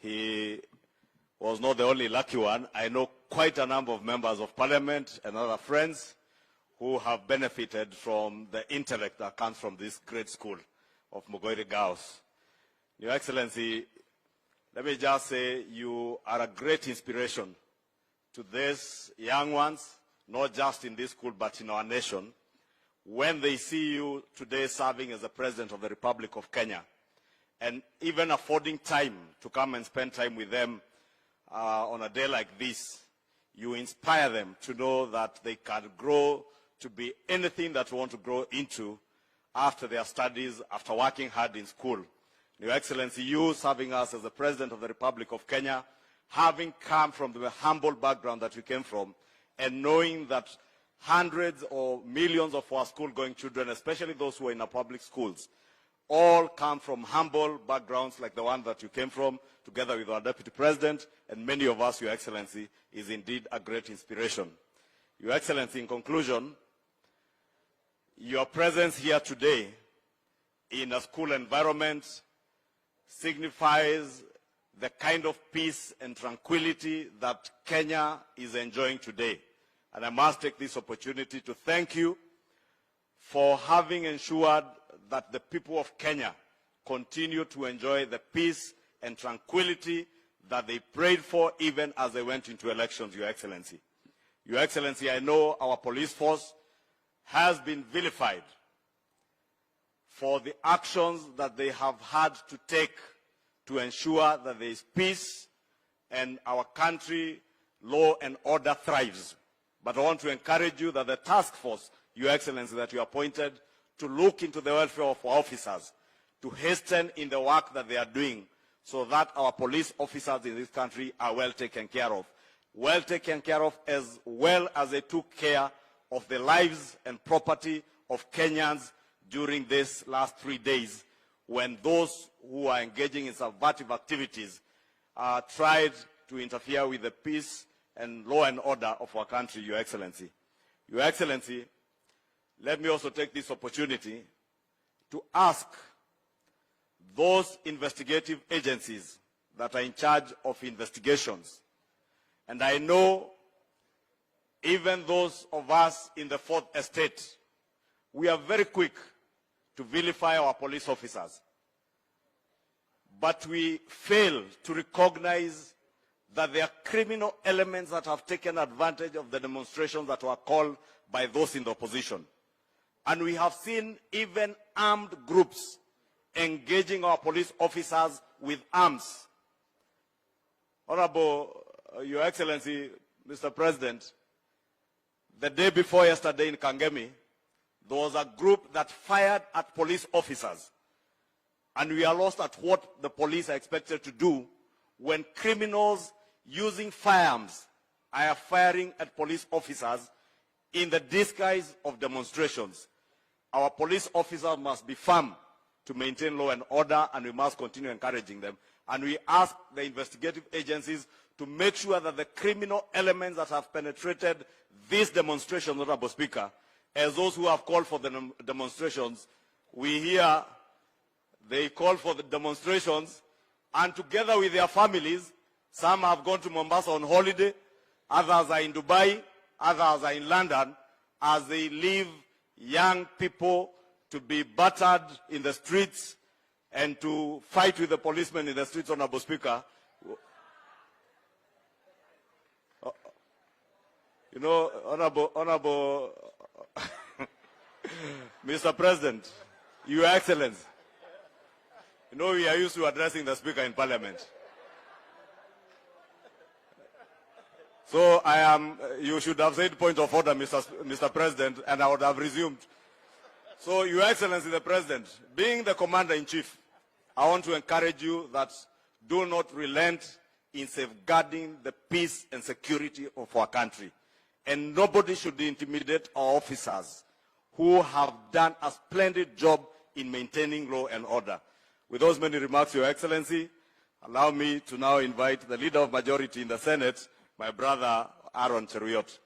he was not the only lucky one. I know quite a number of members of parliament and other friends who have benefited from the intellect that comes from this great school of Mugoiri Girls. Your Excellency, let me just say you are a great inspiration to these young ones, not just in this school but in our nation, when they see you today serving as the President of the Republic of Kenya, and even affording time to come and spend time with them on a day like this. You inspire them to know that they can grow to be anything that they want to grow into after their studies, after working hard in school. Your Excellency, you serving us as the President of the Republic of Kenya, having come from the humble background that you came from, and knowing that hundreds or millions of our school-going children, especially those who are in our public schools, all come from humble backgrounds like the one that you came from, together with our Deputy President, and many of us, Your Excellency, is indeed a great inspiration. Your Excellency, in conclusion, your presence here today in a school environment signifies the kind of peace and tranquility that Kenya is enjoying today. And I must take this opportunity to thank you for having ensured that the people of Kenya continue to enjoy the peace and tranquility that they prayed for even as they went into elections, Your Excellency. Your Excellency, I know our police force has been vilified for the actions that they have had to take to ensure that there is peace and our country, law and order thrives. But I want to encourage you that the task force, Your Excellency, that you appointed to look into the welfare of our officers, to hasten in the work that they are doing so that our police officers in this country are well taken care of. Well taken care of as well as they took care of the lives and property of Kenyans during these last 3 days when those who are engaging in subversive activities tried to interfere with the peace and law and order of our country, Your Excellency. Your Excellency, let me also take this opportunity to ask those investigative agencies that are in charge of investigations, and I know even those of us in the Fourth Estate, we are very quick to vilify our police officers, but we fail to recognize that there are criminal elements that have taken advantage of the demonstrations that were called by those in the opposition. And we have seen even armed groups engaging our police officers with arms. Honorable Your Excellency, Mr. President, the day before yesterday in Kangemi, there was a group that fired at police officers. And we are lost at what the police are expected to do when criminals using firearms are firing at police officers in the disguise of demonstrations. Our police officers must be firm to maintain law and order, and we must continue encouraging them. And we ask the investigative agencies to make sure that the criminal elements that have penetrated this demonstration, Honorable Speaker, as those who have called for the demonstrations, we hear they call for the demonstrations, and together with their families, some have gone to Mombasa on holiday, others are in Dubai, others are in London, as they leave young people to be battered in the streets and to fight with the policemen in the streets, Honorable Speaker. You know, Honorable Mr. President, Your Excellency, you know we are used to addressing the Speaker in Parliament. So you should have said point of order, Mr. President, and I would have resumed. So, Your Excellency the President, being the Commander-in-Chief, I want to encourage you that do not relent in safeguarding the peace and security of our country. And nobody should intimidate our officers who have done a splendid job in maintaining law and order. With those many remarks, Your Excellency, allow me to now invite the Leader of Majority in the Senate, my brother Aaron Cheruiyot.